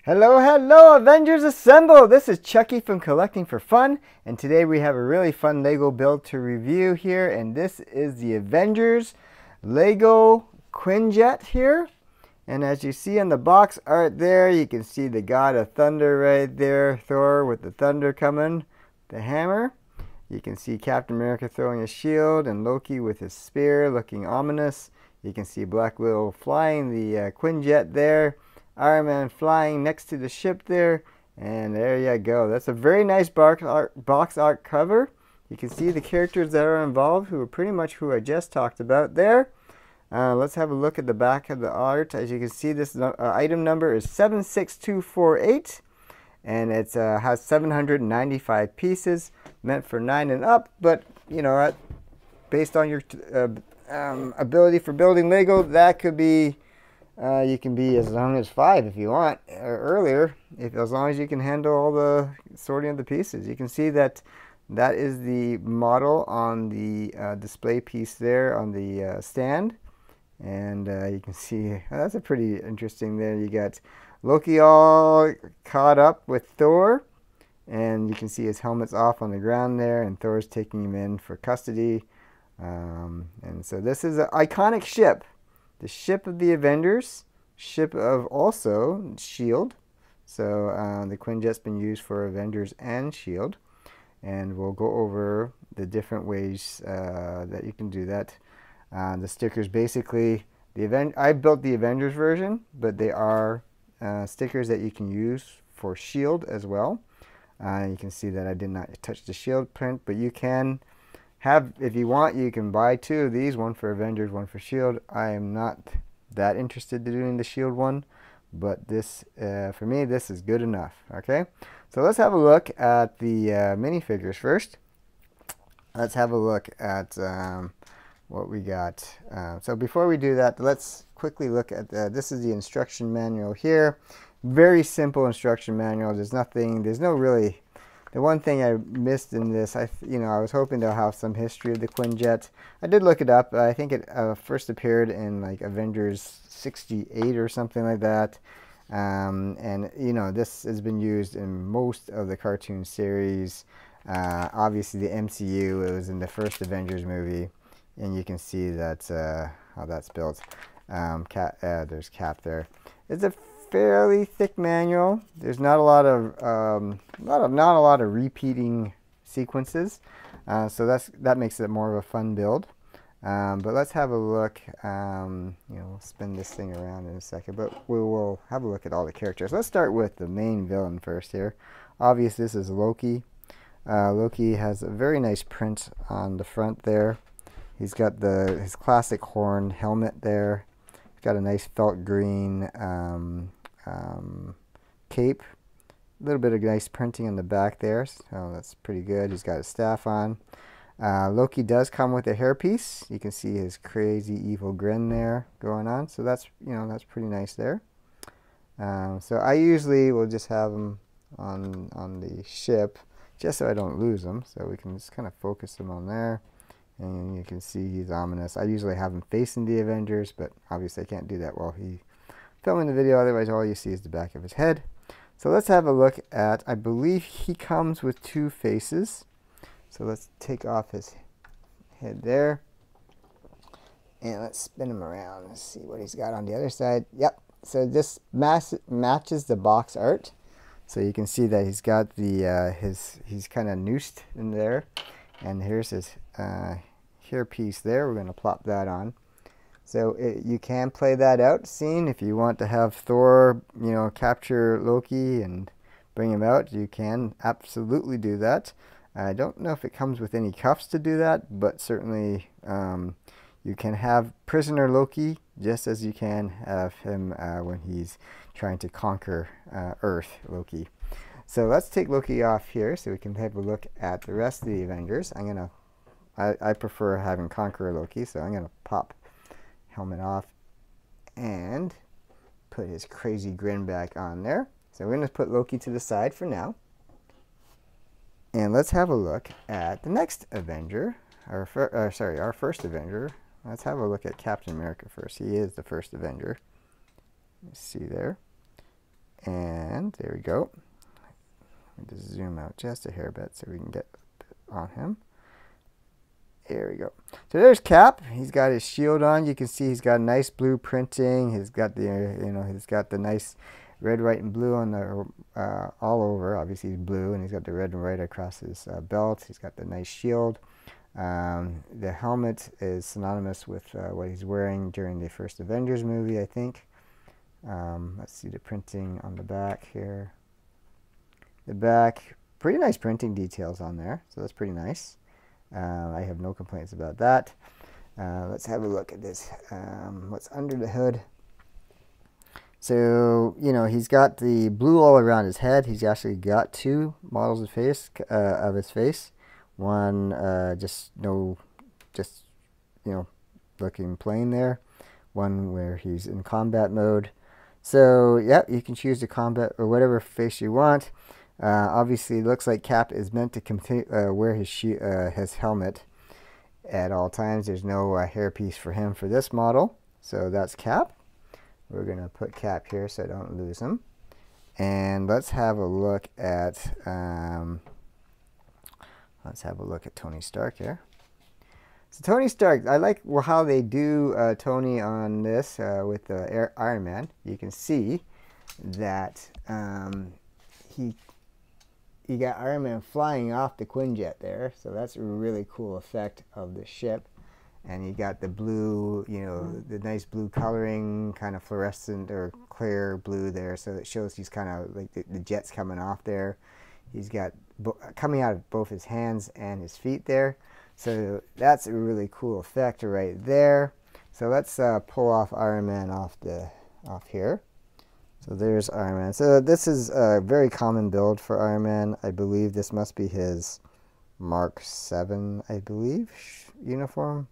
Hello, hello, Avengers Assemble! This is Chucky from Collecting for Fun, and today we have a really fun Lego build to review here, and this is the Avengers Lego Quinjet here. And as you see on the box art there, you can see the God of Thunder right there, Thor with the thunder coming, the hammer. You can see Captain America throwing a shield, and Loki with his spear looking ominous. You can see Black Widow flying the Quinjet there. Iron Man flying next to the ship there, and there you go. That's a very nice box art cover. You can see the characters that are involved, who are pretty much who I just talked about there. Let's have a look at the back of the art. As you can see, this item number is 76248, and it has 795 pieces, meant for 9 and up. But you know, based on your ability for building Lego, that could be. You can be as long as 5 if you want, or earlier, as long as you can handle all the sorting of the pieces. You can see that that is the model on the display piece there on the stand, and you can see that's a pretty interesting there. You got Loki all caught up with Thor, and you can see his helmet's off on the ground there, and Thor's taking him in for custody. And so this is an iconic ship. The ship of the Avengers, ship of also S.H.I.E.L.D. So the Quinjet's been used for Avengers and S.H.I.E.L.D. And we'll go over the different ways that you can do that. The stickers, basically, I built the Avengers version, but they are stickers that you can use for S.H.I.E.L.D. as well. You can see that I did not touch the S.H.I.E.L.D. print, but you can have, if you want, you can buy 2 of these, one for Avengers, one for S.H.I.E.L.D. I am not that interested in doing the S.H.I.E.L.D. one, but this, for me, this is good enough. Okay, so let's have a look at the minifigures first. Let's have a look at what we got. So before we do that, let's quickly look at this is the instruction manual here. Very simple instruction manual. There's no really. The one thing I missed in this, I was hoping to have some history of the Quinjet. I did look it up. I think it first appeared in like Avengers 68 or something like that. And you know, this has been used in most of the cartoon series. Obviously, the MCU, it was in the first Avengers movie, and you can see that how that's built. There's Cap there. It's a fairly thick manual. There's not a lot of not a lot of repeating sequences, so that makes it more of a fun build. But let's have a look. We'll spin this thing around in a second, but we will have a look at all the characters. Let's start with the main villain first here. Obviously, this is Loki. Loki has a very nice print on the front there. He's got his classic horn helmet there. He's got a nice felt green cape. A little bit of nice printing on the back there, so that's pretty good. He's got his staff on. Loki does come with a hairpiece. You can see his crazy evil grin there going on, so that's pretty nice there. So I usually will just have him on the ship, just so I don't lose him. So we can just kind of focus him on there, and you can see he's ominous. I usually have him facing the Avengers, but obviously I can't do that while he's filming the video, otherwise all you see is the back of his head. So let's have a look at, I believe he comes with 2 faces. So let's take off his head there, and let's spin him around and see what he's got on the other side. Yep, so this matches the box art. So you can see that he's got the he's kind of noosed in there, and here's his hairpiece there. We're going to plop that on. So you can play that out scene if you want to have Thor, capture Loki and bring him out. You can absolutely do that. I don't know if it comes with any cuffs to do that, but certainly you can have prisoner Loki just as you can have him when he's trying to conquer Earth, Loki. So let's take Loki off here so we can have a look at the rest of the Avengers. I prefer having Conqueror Loki, so I'm gonna pop helmet off and put his crazy grin back on there. So we're going to put Loki to the side for now, and let's have a look at the next Avenger, our first Avenger. Let's have a look at Captain America first. He is the first Avenger. You see there. And there we go. Let me just zoom out just a hair bit so we can get on him. There we go. So there's Cap. He's got his shield on. You can see he's got nice blue printing. He's got the he's got the nice red, white, and blue on the all over. Obviously he's blue, and he's got the red and white across his belt. He's got the nice shield. The helmet is synonymous with what he's wearing during the first Avengers movie, I think. Let's see the printing on the back here. The back, pretty nice printing details on there, so that's pretty nice. I have no complaints about that. Let's have a look at this. What's under the hood? So, he's got the blue all around his head. He's actually got two models of his face. One just looking plain there. One where he's in combat mode. So, yeah, you can choose the combat or whatever face you want. Obviously, it looks like Cap is meant to continue wear his helmet at all times. There's no hairpiece for him for this model. So that's Cap. We're going to put Cap here so I don't lose him. And let's have a look at Tony Stark here. So Tony Stark, I like how they do Tony on this with Iron Man. You can see that you got Iron Man flying off the Quinjet there, so that's a really cool effect of the ship. And you got the blue, the nice blue coloring, kind of fluorescent or clear blue there, so it shows he's kind of like the jet's coming off there. He's got coming out of both his hands and his feet there, so that's a really cool effect right there. So let's pull off Iron Man off here. So there's Iron Man. So this is a very common build for Iron Man. I believe this must be his Mark 7, I believe, uniform.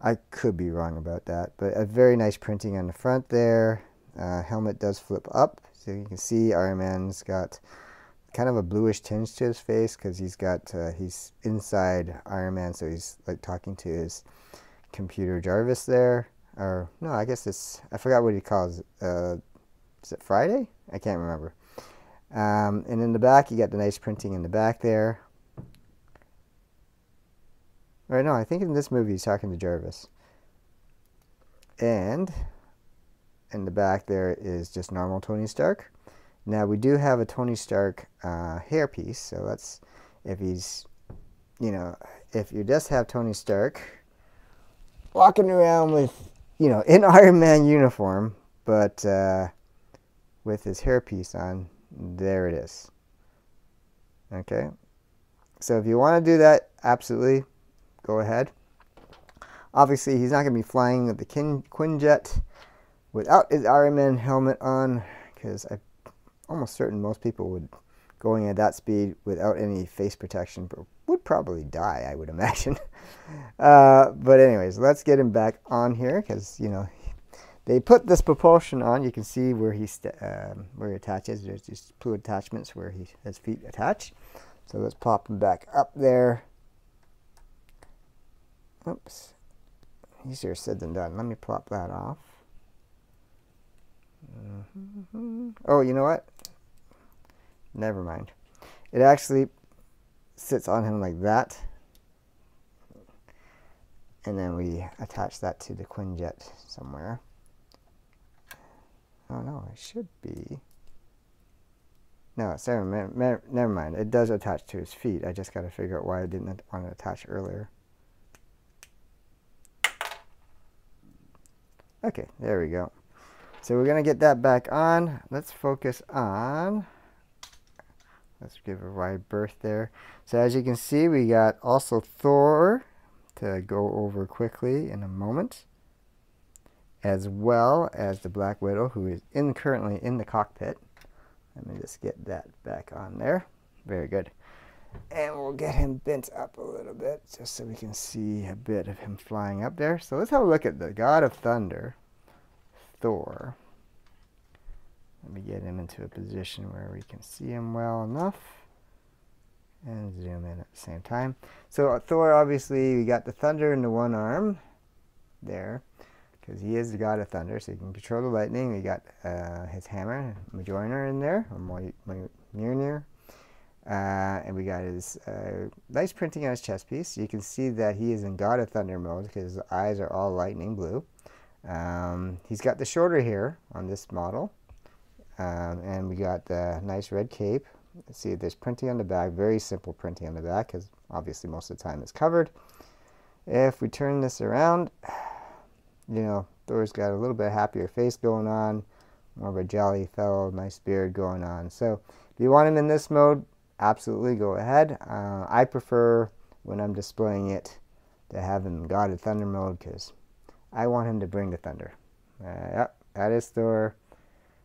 I could be wrong about that, but a very nice printing on the front there. Helmet does flip up, so you can see Iron Man's got kind of a bluish tinge to his face because he's inside Iron Man, so he's like talking to his computer Jarvis there. Or no, I guess I forgot what he calls it. Is it Friday? I can't remember. And in the back, you got the nice printing in the back there. Right, no, I think in this movie he's talking to Jarvis. And in the back there is just normal Tony Stark. Now we do have a Tony Stark hairpiece, so let's, if you just have Tony Stark walking around with, in Iron Man uniform, but with his hairpiece on, there it is. Okay, so if you want to do that, absolutely, go ahead. Obviously, he's not going to be flying with the Quinjet without his Iron Man helmet on, because I'm almost certain most people would, going at that speed without any face protection, would probably die, I would imagine. But anyways, let's get him back on here, because, they put this propulsion on. You can see where he attaches. There's these two attachments where his feet attach. So let's pop him back up there. Oops. Easier said than done. Let me plop that off. Oh, you know what? Never mind. It actually sits on him like that. And then we attach that to the Quinjet somewhere. Oh no, it should be. No, sorry, never mind. It does attach to his feet. I just got to figure out why I didn't want to attach earlier. Okay, there we go. So we're going to get that back on. Let's focus on, let's give a wide berth there. So as you can see, we got also Thor to go over quickly in a moment, as well as the Black Widow, who is currently in the cockpit. Let me just get that back on there. Very good. And we'll get him bent up a little bit, just so we can see a bit of him flying up there. So let's have a look at the God of Thunder, Thor. Let me get him into a position where we can see him well enough. And zoom in at the same time. So Thor, obviously, we got the thunder in the one arm there, because he is the god of thunder, so he can control the lightning. We got his hammer, Mjolnir, in there, or Mjolnir. And we got his nice printing on his chest piece. You can see that he is in God of Thunder mode because his eyes are all lightning blue. He's got the shorter hair on this model. And we got the nice red cape. See, there's printing on the back, very simple printing on the back because obviously most of the time it's covered. If we turn this around, you know, Thor's got a little bit happier face going on, more of a jolly fellow, nice beard going on. So if you want him in this mode, absolutely go ahead. I prefer, when I'm displaying it, to have him in God of Thunder mode because I want him to bring the thunder. Yep, that is Thor.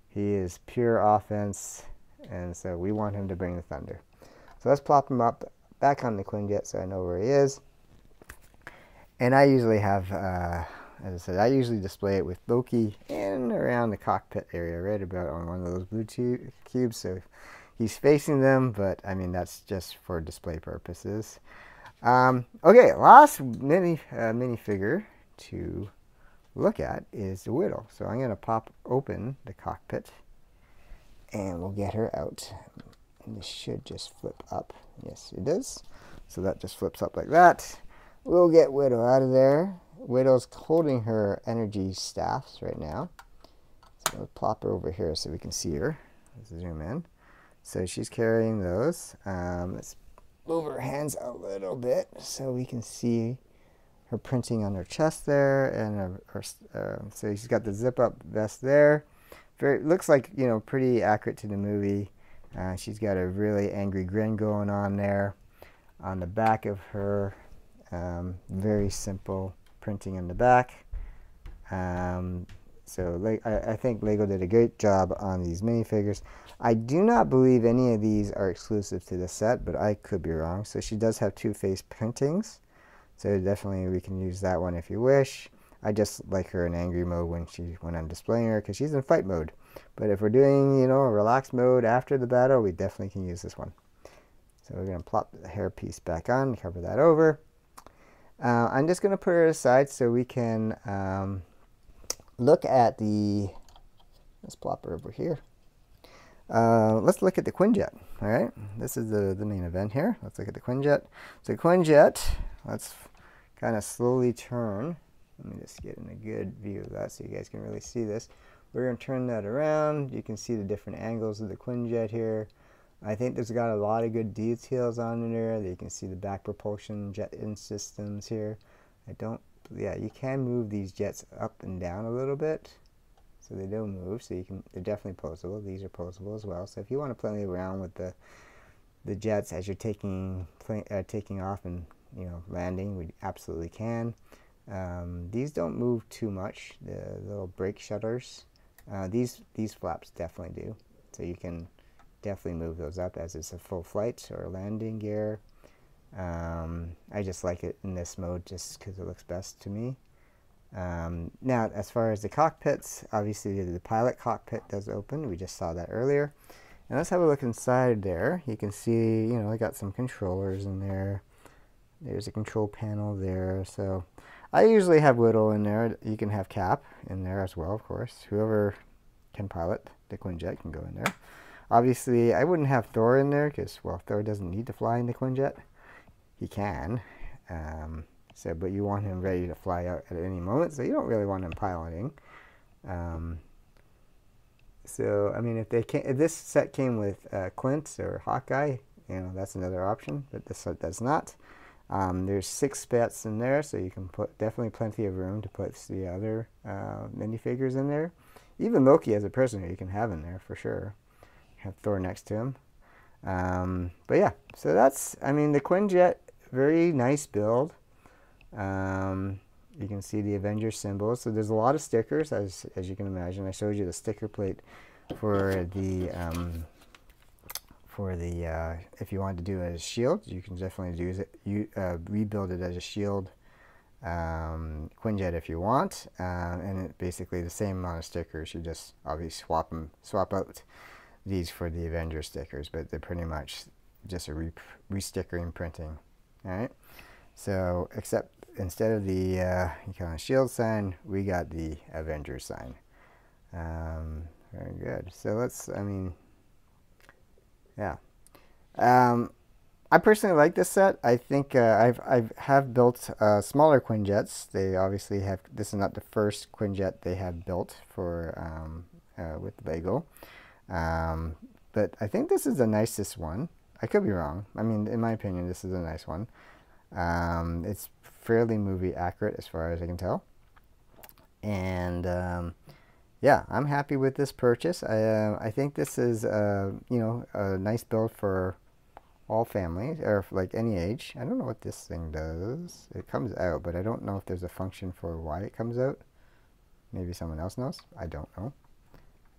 He is pure offense, and so we want him to bring the thunder. So let's plop him up back on the Quinjet so I know where he is. And I usually have, as I said, I usually display it with Loki in around the cockpit area, right about on one of those blue cubes. So he's facing them, but I mean, that's just for display purposes. Okay, last minifigure to look at is the Widow. So I'm going to pop open the cockpit and we'll get her out. And this should just flip up. Yes, it does. So that just flips up like that. We'll get Widow out of there. Widow's holding her energy staffs right now. So we'll plop her over here so we can see her. Let's zoom in. So she's carrying those. Let's move her hands a little bit so we can see her printing on her chest there, and so she's got the zip-up vest there. Looks like, you know, pretty accurate to the movie. She's got a really angry grin going on there. On the back of her, very simple printing in the back. So I think Lego did a great job on these minifigures. I do not believe any of these are exclusive to the set, but I could be wrong. So she does have two face printings. So definitely we can use that one if you wish. I just like her in angry mode when I'm displaying her because she's in fight mode. But if we're doing, you know, a relaxed mode after the battle, we definitely can use this one. So we're going to plop the hair piece back on, cover that over. I'm just going to put her aside so we can look at the, let's plop her over here. Let's look at the Quinjet. All right, this is the main event here. Let's look at the Quinjet. So Quinjet, let's kind of slowly turn. Let me just get in a good view of that so you guys can really see this. We're going to turn that around. You can see the different angles of the Quinjet here. I think there's got a lot of good details on there. You can see the back propulsion jet in systems here. Yeah, you can move these jets up and down a little bit, so they don't move. So they're definitely posable. These are posable as well. So if you want to play around with the jets as you're taking off and, you know, landing, we absolutely can. These don't move too much. The little brake shutters, these flaps definitely do. So you can definitely move those up as it's a full flight or landing gear. I just like it in this mode just because it looks best to me. Now, as far as the cockpits, obviously the pilot cockpit does open. We just saw that earlier. And let's have a look inside there. You can see, you know, I got some controllers in there. There's a control panel there. So I usually have Widow in there. You can have Cap in there as well, of course. Whoever can pilot the Quinjet can go in there. Obviously, I wouldn't have Thor in there because, well, Thor doesn't need to fly in the Quinjet. He can. But you want him ready to fly out at any moment, so you don't really want him piloting. So, I mean, if this set came with Clint or Hawkeye, you know, that's another option, but this set does not. There's 6 spots in there, so you can put definitely plenty of room to put the other minifigures in there. Even Loki as a prisoner you can have in there for sure. Have Thor next to him. But yeah, so that's, I mean, the Quinjet, very nice build. You can see the Avengers symbol. So there's a lot of stickers, as you can imagine. I showed you the sticker plate for the if you wanted to do it as a shield, you can definitely use it. Rebuild it as a shield Quinjet if you want, and it basically the same amount of stickers. You just obviously swap out these for the Avengers stickers, but they're pretty much just a re-stickering printing. All right. So, except instead of the kind of shield sign, we got the Avengers sign. Very good. So let's, I mean, yeah. I personally like this set. I think I've built smaller Quinjets. They obviously have. This is not the first Quinjet they have built for with Lego, but I think this is the nicest one. I could be wrong. I mean, in my opinion, this is a nice one. It's fairly movie accurate as far as I can tell, and yeah, I'm happy with this purchase. I think this is you know, a nice build for all families, or like any age. I don't know what this thing does. It comes out, but I don't know if there's a function for why it comes out. Maybe someone else knows. I don't know.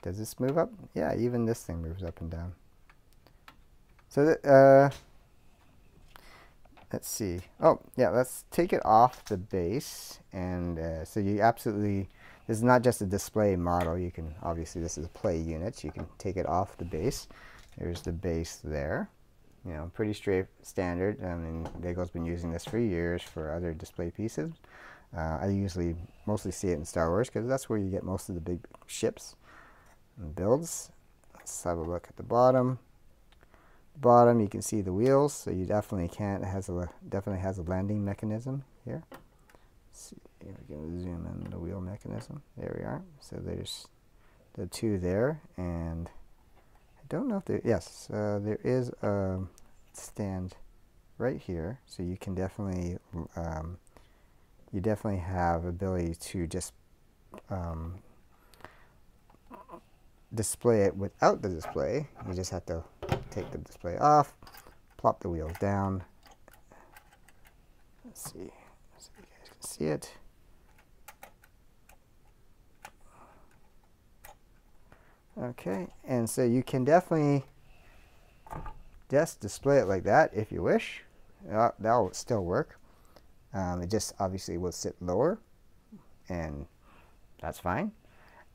Does this move up? Yeah, even this thing moves up and down. So let's see. Oh, yeah, let's take it off the base. And so you absolutely, this is not just a display model. You can, obviously this is a play unit. You can take it off the base. There's the base there. You know, pretty straight standard. I mean, Lego's been using this for years for other display pieces. I usually mostly see it in Star Wars because that's where you get most of the big ships and builds. Let's have a look at the bottom. Bottom, you can see the wheels, so you definitely can. It has a definitely has a landing mechanism here. Let's see if we can zoom in the wheel mechanism. There we are. So there's the two there, and don't know if there, yes, there is a stand right here, so you can definitely, you definitely have ability to just display it without the display. You just have to take the display off, plop the wheels down. Let's see so you guys can see it. Okay, and so you can definitely just display it like that if you wish. That will still work. It just obviously will sit lower, and that's fine.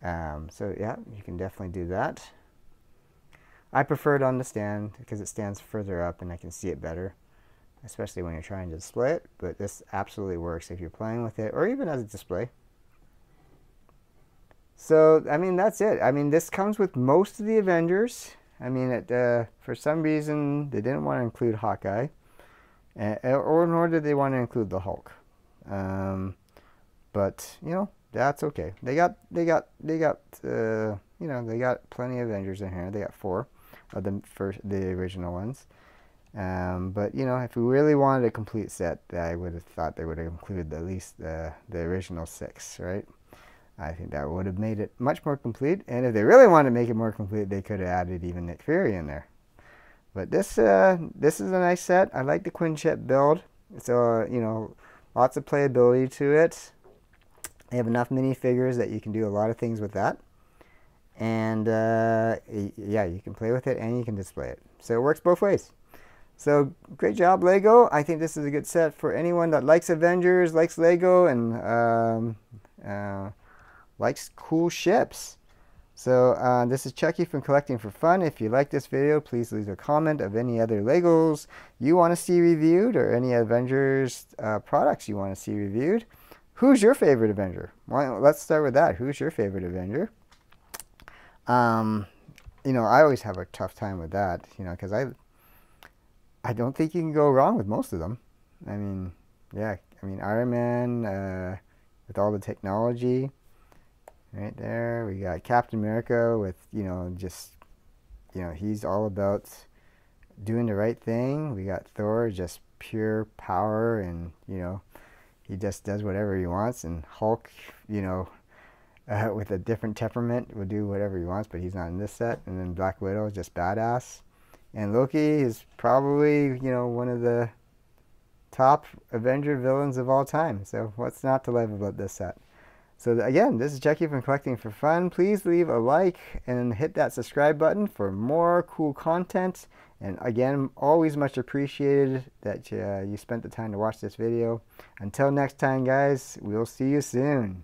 So yeah, you can definitely do that. I prefer it on the stand because it stands further up and I can see it better, especially when you're trying to display it. But this absolutely works if you're playing with it, or even as a display. So, I mean, that's it. I mean, this comes with most of the Avengers. I mean, for some reason, they didn't want to include Hawkeye, or nor did they want to include the Hulk. But, you know, that's okay. They got, you know, they got plenty of Avengers in here. They got 4 of the original ones. But, you know, if we really wanted a complete set, I would have thought they would have included at least the original 6, right? I think that would have made it much more complete. And if they really wanted to make it more complete, they could have added even Nick Fury in there. But this is a nice set. I like the Quinjet build. So, you know, lots of playability to it. They have enough minifigures that you can do a lot of things with that. And yeah, you can play with it and you can display it. So it works both ways. So great job, Lego. I think this is a good set for anyone that likes Avengers, likes Lego, and likes cool ships. So this is Chucky from Collecting for Fun. If you like this video, please leave a comment of any other Legos you want to see reviewed, or any Avengers products you want to see reviewed. Who's your favorite Avenger? Well, let's start with that. Who's your favorite Avenger? You know, I always have a tough time with that, you know, because I don't think you can go wrong with most of them. I mean, yeah, I mean, Iron Man with all the technology. Right there, we got Captain America with, you know, just, you know, he's all about doing the right thing. We got Thor, just pure power, and, you know, he just does whatever he wants. And Hulk, you know, with a different temperament, will do whatever he wants, but he's not in this set. And then Black Widow, just badass. And Loki is probably, you know, one of the top Avenger villains of all time. So what's not to love about this set? So again, this is Chucky from Collecting for Fun. Please leave a like and hit that subscribe button for more cool content. And again, always much appreciated that you spent the time to watch this video. Until next time, guys, we'll see you soon.